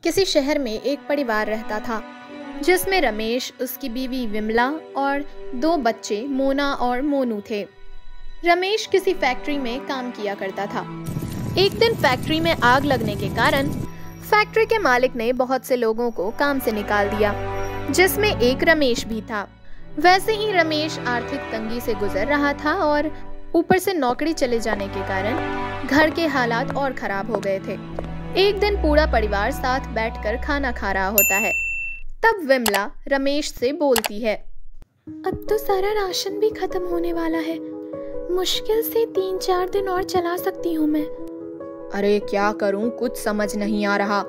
किसी शहर में एक परिवार रहता था जिसमें रमेश, उसकी बीवी विमला और दो बच्चे मोना और मोनू थे। रमेश किसी फैक्ट्री में काम किया करता था। एक दिन फैक्ट्री में आग लगने के कारण फैक्ट्री के मालिक ने बहुत से लोगों को काम से निकाल दिया, जिसमें एक रमेश भी था। वैसे ही रमेश आर्थिक तंगी से गुजर रहा था और ऊपर से नौकरी चले जाने के कारण घर के हालात और खराब हो गए थे। एक दिन पूरा परिवार साथ बैठकर खाना खा रहा होता है। तब विमला रमेश से बोलती है, अब तो सारा राशन भी खत्म होने वाला है। मुश्किल से 3-4 दिन और चला सकती हूँ मैं। अरे क्या करूँ, कुछ समझ नहीं आ रहा।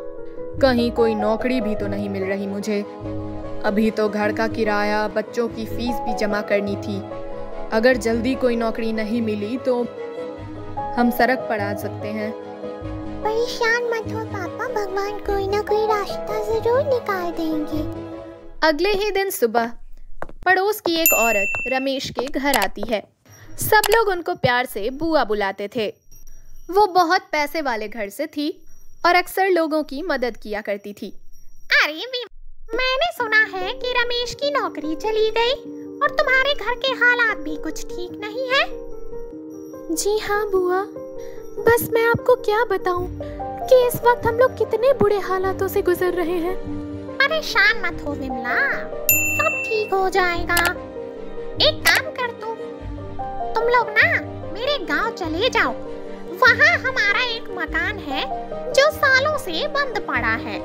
कहीं कोई नौकरी भी तो नहीं मिल रही मुझे। अभी तो घर का किराया, बच्चों की फीस भी जमा करनी थी। अगर जल्दी कोई नौकरी नहीं मिली तो हम सड़क पर आ सकते हैं। परेशान मत हो पापा, भगवान कोई ना कोई रास्ता जरूर निकाल देंगे। अगले ही दिन सुबह पड़ोस की एक औरत रमेश के घर आती है। सब लोग उनको प्यार से बुआ बुलाते थे। वो बहुत पैसे वाले घर से थी और अक्सर लोगों की मदद किया करती थी। अरे मैंने सुना है कि रमेश की नौकरी चली गई और तुम्हारे घर के हालात भी कुछ ठीक नहीं है। जी हाँ बुआ, बस मैं आपको क्या बताऊं कि इस वक्त हम लोग कितने बुरे हालातों से गुजर रहे हैं। परेशान मत हो विमला, सब ठीक हो जाएगा। एक काम कर तुम लोग ना मेरे गांव चले जाओ। वहाँ हमारा एक मकान है जो सालों से बंद पड़ा है।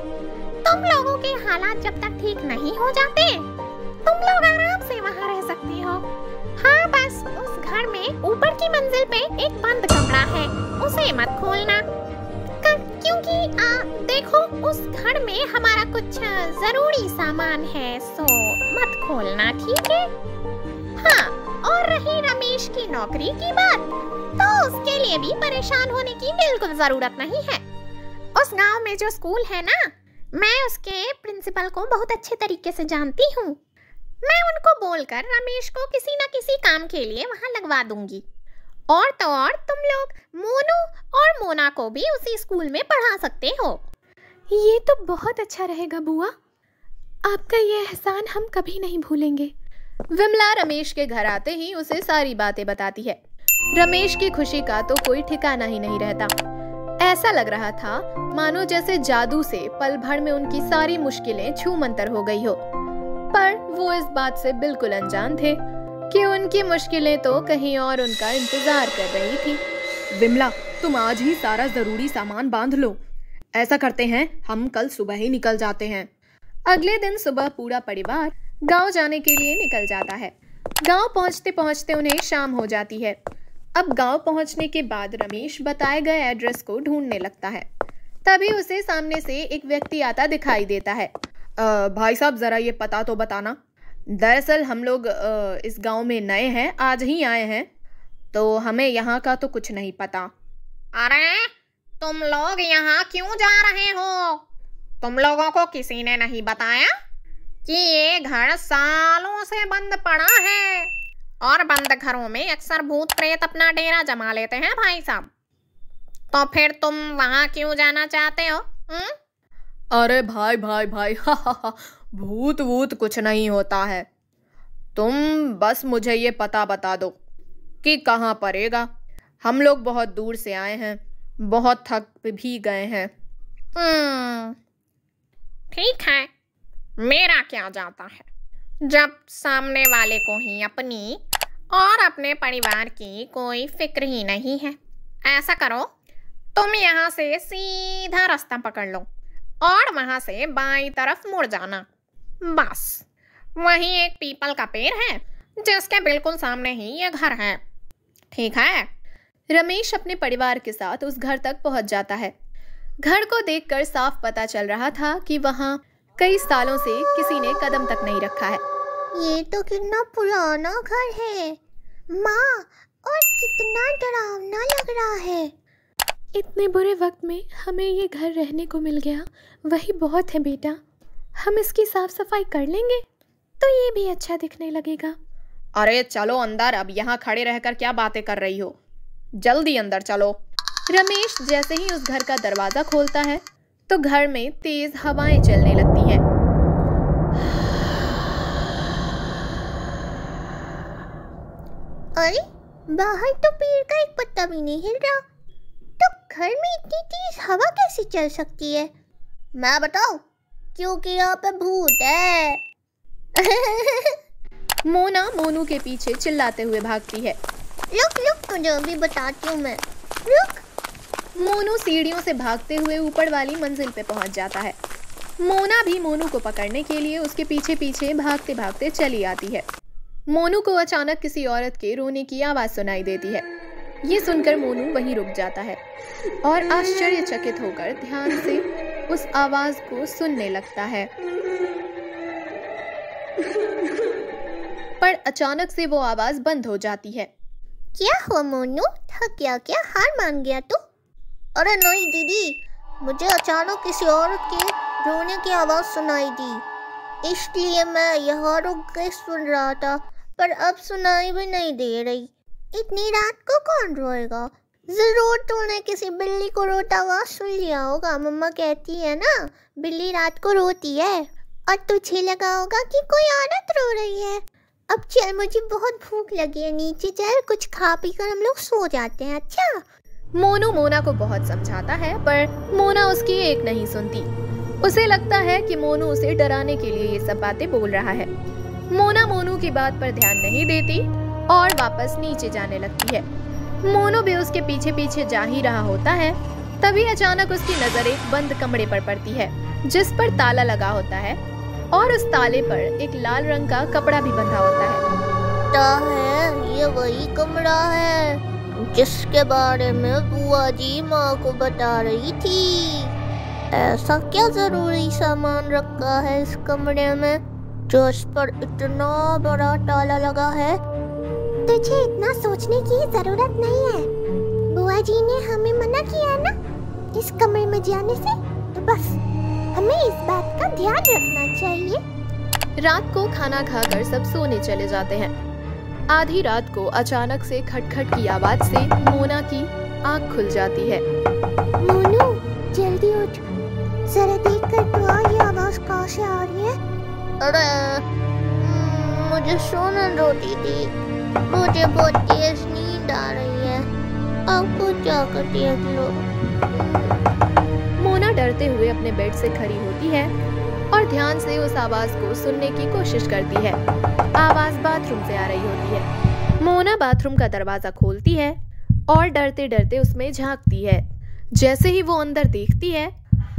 तुम लोगों के हालात जब तक ठीक नहीं हो जाते, तुम लोग आराम से वहाँ रह सकते हो। हाँ, बस उस घर में ऊपर की मंजिल पे एक बंद कमरा है, उसे मत खोलना। क्योंकि देखो उस घर में हमारा कुछ जरूरी सामान है, सो मत खोलना, ठीक है? हाँ, और रही रमेश की नौकरी की बात, तो उसके लिए भी परेशान होने की बिल्कुल जरूरत नहीं है। उस गांव में जो स्कूल है ना, मैं उसके प्रिंसिपल को बहुत अच्छे तरीके से जानती हूँ। मैं उनको बोलकर रमेश को किसी न किसी काम के लिए वहाँ लगवा दूंगी। और तो और तुम लोग मोनू और मोना को भी उसी स्कूल में पढ़ा सकते हो। ये तो बहुत अच्छा रहेगा बुआ, आपका ये एहसान हम कभी नहीं भूलेंगे। विमला रमेश के घर आते ही उसे सारी बातें बताती है। रमेश की खुशी का तो कोई ठिकाना ही नहीं रहता। ऐसा लग रहा था मानो जैसे जादू से पल भर में उनकी सारी मुश्किलें छूमंतर हो गई हो। पर वो इस बात से बिल्कुल अनजान थे कि उनकी मुश्किलें तो कहीं और उनका इंतजार कर रही थी। विमला, तुम आज ही सारा जरूरी सामान बांध लो। ऐसा करते हैं, हम कल सुबह ही निकल जाते हैं। अगले दिन सुबह पूरा परिवार गांव जाने के लिए निकल जाता है। गांव पहुंचते पहुंचते उन्हें शाम हो जाती है। अब गांव पहुंचने के बाद रमेश बताए गए एड्रेस को ढूंढने लगता है। तभी उसे सामने से एक व्यक्ति आता दिखाई देता है। भाई साहब, जरा ये पता तो बताना। दरअसल हम लोग इस गांव में नए हैं, आज ही आए हैं, तो हमें यहाँ का तो कुछ नहीं पता। अरे तुम लोग यहाँ क्यों जा रहे हो? तुम लोगों को किसी ने नहीं बताया कि ये घर सालों से बंद पड़ा है और बंद घरों में अक्सर भूत प्रेत अपना डेरा जमा लेते हैं भाई साहब। तो फिर तुम वहाँ क्यों जाना चाहते हो? अरे भाई भाई भाई भूत वूत कुछ नहीं होता है। तुम बस मुझे ये पता बता दो कि कहाँ पड़ेगा। हम लोग बहुत दूर से आए हैं, बहुत थक भी गए हैं। ठीक है, मेरा क्या जाता है जब सामने वाले को ही अपनी और अपने परिवार की कोई फिक्र ही नहीं है। ऐसा करो, तुम यहाँ से सीधा रास्ता पकड़ लो और वहाँ से बाईं तरफ मुड़ जाना। बस वहीं एक पीपल का पेड़ है जिसके बिल्कुल सामने ही ये घर है, ठीक है? रमेश अपने परिवार के साथ उस घर तक पहुँच जाता है। घर को देखकर साफ पता चल रहा था कि वहाँ कई सालों से किसी ने कदम तक नहीं रखा है। ये तो कितना पुराना घर है माँ, और कितना डरावना लग रहा है। इतने बुरे वक्त में हमें ये घर रहने को मिल गया, वही बहुत है बेटा। हम इसकी साफ सफाई कर लेंगे तो ये भी अच्छा दिखने लगेगा। अरे चलो अंदर, अब यहाँ खड़े रहकर क्या बातें कर रही हो? जल्दी अंदर चलो। रमेश जैसे ही उस घर का दरवाजा खोलता है तो घर में तेज हवाएं चलने लगती हैं। अरे बाहर तो पेड़ का एक पत्ता भी नहीं हिल रहा, तो घर में इतनी तेज हवा कैसे चल सकती है? मैं बताऊं, क्योंकि यहाँ पे भूत है। मोना मोनू के पीछे चिल्लाते हुए भागती है। रुक तुझे अभी बताती हूँ मैं, रुक। मोनू सीढ़ियों से भागते हुए ऊपर वाली मंजिल पे पहुंच जाता है। मोना भी मोनू को पकड़ने के लिए उसके पीछे पीछे भागते भागते चली आती है। मोनू को अचानक किसी औरत के रोने की आवाज सुनाई देती है। ये सुनकर मोनू वहीं रुक जाता है और आश्चर्यचकित होकर ध्यान से उस आवाज को सुनने लगता है। पर अचानक से वो आवाज बंद हो जाती है। क्या हुआ मोनू, थक गया क्या? हार मान गया तू? अरे नहीं दीदी, मुझे अचानक किसी औरत के रोने की आवाज सुनाई दी, इसलिए मैं यहाँ रुक के सुन रहा था, पर अब सुनाई भी नहीं दे रही। इतनी रात को कौन रोएगा? जरूर तूने किसी बिल्ली को रोता हुआ सुन लिया होगा। मम्मा कहती है ना, बिल्ली रात को रोती है। और तुझे लगा होगा कि कोई औरत रो रही है। अब चल, मुझे बहुत भूख लगी है, नीचे चल, कुछ खा पी कर हम लोग सो जाते हैं। अच्छा? मोनू मोना को बहुत समझाता है, पर मोना उसकी एक नहीं सुनती। उसे लगता है कि मोनू उसे डराने के लिए ये सब बातें बोल रहा है। मोना मोनू की बात पर ध्यान नहीं देती और वापस नीचे जाने लगती है। मोनू भी उसके पीछे पीछे जा ही रहा होता है। तभी अचानक उसकी नजर एक बंद कमरे पर पड़ती है, जिस पर ताला लगा होता है और उस ताले पर एक लाल रंग का कपड़ा भी बंधा होता है। क्या है ये? वही कमरा है जिसके बारे में बुआ जी माँ को बता रही थी। ऐसा क्या जरूरी सामान रखा है इस कमरे में जो इस पर इतना बड़ा ताला लगा है? तुझे इतना सोचने की जरूरत नहीं है। बुआ जी ने हमें मना किया है ना इस कमरे में जाने से, तो बस हमें इस बात का ध्यान रखना चाहिए। रात को खाना खाकर सब सोने चले जाते हैं। आधी रात को अचानक से खटखट की आवाज से मोना की आंख खुल जाती है। मोनू जल्दी उठ, जरा देख कर तो आ, ये आवाज कहाँ से आ रही है? अरे मुझे सोना रोती थी, मुझे बहुत तेज नींद आ रही है। आपको क्या कर देख लो। मोना डरते हुए अपने बेड से खड़ी होती है और ध्यान से उस आवाज को सुनने की कोशिश करती है। आवाज बाथरूम से आ रही होती है। मोना बाथरूम का दरवाजा खोलती है और डरते डरते उसमें झांकती है। जैसे ही वो अंदर देखती है,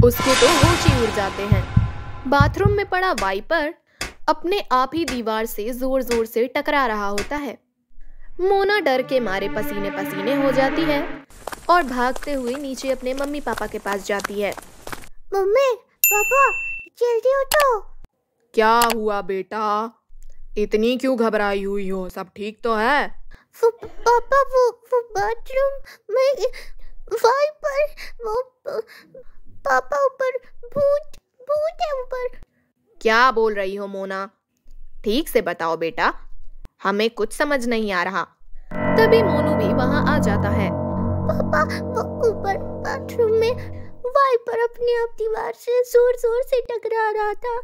उसके तो होश ही उड़ जाते हैं। बाथरूम में पड़ा वाइपर अपने आप ही दीवार से जोर जोर से टकरा रहा होता है। मोना डर के मारे पसीने पसीने हो जाती है और भागते हुए नीचे अपने मम्मी पापा के पास जाती है। मम्मी पापा जल्दी उठो। क्या हुआ बेटा, इतनी क्यों घबराई हुई हो? सब ठीक तो है? पापा वो बाथरूम में वाइपर, वो पापा ऊपर भूत है ऊपर। क्या बोल रही हो मोना? ठीक से बताओ बेटा, हमें कुछ समझ नहीं आ रहा। तभी मोनू भी वहां आ जाता है। पापा वो ऊपर बाथरूम में वाइपर अपने आप दीवार से जोर जोर से टकरा रहा था।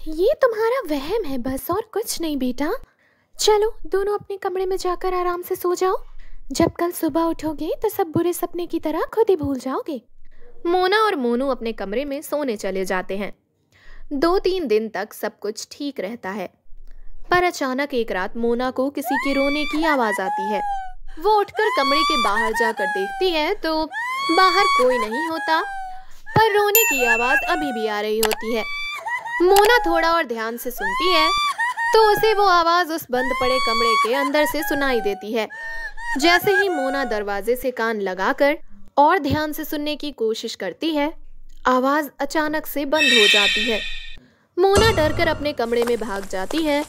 ये तुम्हारा वहम है बस, और कुछ नहीं बेटा। चलो दोनों अपने कमरे में जाकर आराम से सो जाओ। जब कल सुबह उठोगे तो सब बुरे सपने की तरह खुद ही भूल जाओगे। मोना और मोनू अपने कमरे में सोने चले जाते हैं। 2-3 दिन तक सब कुछ ठीक रहता है, पर अचानक एक रात मोना को किसी के रोने की आवाज आती है। वो उठकर कमरे के बाहर जाकर देखती है तो बाहर कोई नहीं होता, पर रोने की आवाज अभी भी आ रही होती है। मोना थोड़ा और ध्यान से सुनती है तो उसे वो आवाज उस बंद पड़े कमरे के अंदर से सुनाई देती है। जैसे ही मोना दरवाजे से कान लगाकर और ध्यान से सुनने की कोशिश करती है, आवाज अचानक से बंद हो जाती है। मोना डरकर अपने कमरे में भाग जाती है,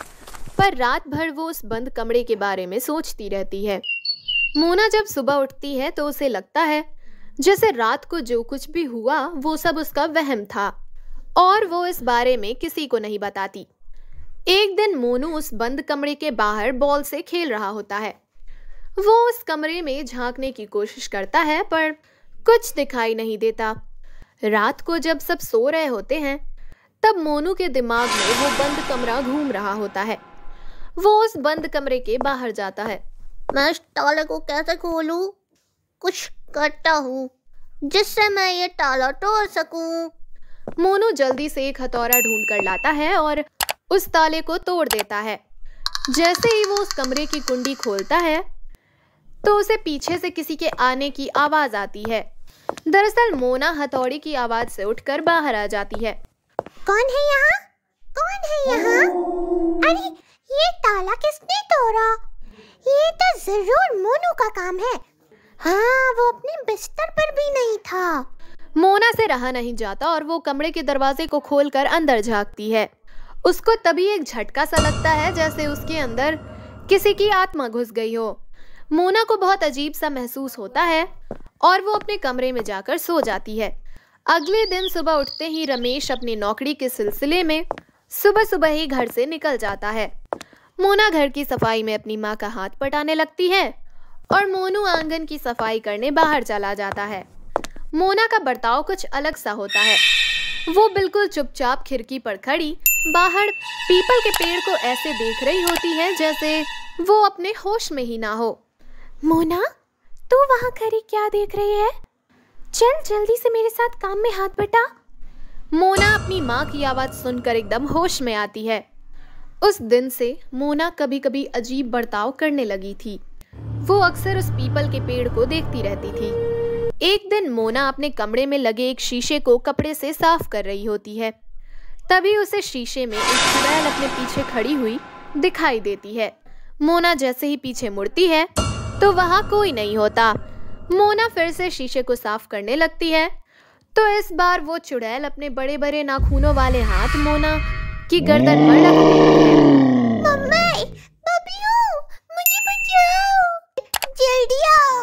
पर रात भर वो उस बंद कमरे के बारे में सोचती रहती है। मोना जब सुबह उठती है तो उसे लगता है जैसे रात को जो कुछ भी हुआ वो सब उसका वहम था और वो इस बारे में किसी को नहीं बताती। एक दिन मोनू उस बंद कमरे के बाहर बॉल से खेल रहा होता है। वो उस कमरे में झांकने की कोशिश करता है पर कुछ दिखाई नहीं देता। रात को जब सब सो रहे होते हैं तब मोनू के दिमाग में वो बंद कमरा घूम रहा होता है। वो उस बंद कमरे के बाहर जाता है। मैं इस ताले को कैसे खोलूं? कुछ करता हूँ जिससे मैं ये ताला तोड़ सकूं। मोनू जल्दी से एक हथौड़ा ढूंढ कर लाता है और उस ताले को तोड़ देता है। जैसे ही वो उस कमरे की कुंडी खोलता है तो उसे पीछे से किसी के आने की आवाज आती है। दरअसल मोना हथौड़ी की आवाज से उठकर बाहर आ जाती है। कौन है यहाँ? कौन है यहाँ? अरे ये ताला किसने तोड़ा? ये तो जरूर मोनू का काम है। हाँ, वो अपने बिस्तर पर भी नहीं था। मोना से रहा नहीं जाता और वो कमरे के दरवाजे को खोलकर अंदर झांकती है। उसको तभी एक झटका सा लगता है जैसे उसके अंदर किसी की आत्मा घुस गई हो। मोना को बहुत अजीब सा महसूस होता है और वो अपने कमरे में जाकर सो जाती है। अगले दिन सुबह उठते ही रमेश अपनी नौकरी के सिलसिले में सुबह सुबह ही घर से निकल जाता है। मोना घर की सफाई में अपनी माँ का हाथ पटाने लगती है और मोनू आंगन की सफाई करने बाहर चला जाता है। मोना का बर्ताव कुछ अलग सा होता है। वो बिल्कुल चुपचाप खिड़की पर खड़ी बाहर पीपल के पेड़ को ऐसे देख रही होती है जैसे वो अपने होश में ही ना हो। मोना, तू वहाँ खड़ी क्या देख रही है? चल जल्दी से मेरे साथ काम में हाथ बटा। मोना अपनी माँ की आवाज सुनकर एकदम होश में आती है। उस दिन से मोना कभी कभी अजीब बर्ताव करने लगी थी। वो अक्सर उस पीपल के पेड़ को देखती रहती थी। एक दिन मोना अपने कमरे में लगे एक शीशे को कपड़े से साफ कर रही होती है। तभी उसे शीशे में एक चुड़ैल अपने पीछे खड़ी हुई दिखाई देती है। मोना जैसे ही पीछे मुड़ती है तो वहाँ कोई नहीं होता। मोना फिर से शीशे को साफ करने लगती है तो इस बार वो चुड़ैल अपने बड़े बड़े नाखूनों वाले हाथ मोना की गर्दन पर रख देती है। मम्मी, बबियो, मुझे बचाओ, जल्दी आओ,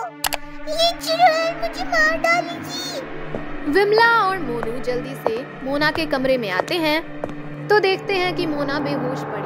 ये चुड़ैल मुझे मार डालेगी। विमला और मोनू जल्दी से मोना के कमरे में आते हैं तो देखते हैं कि मोना बेहोश पड़ी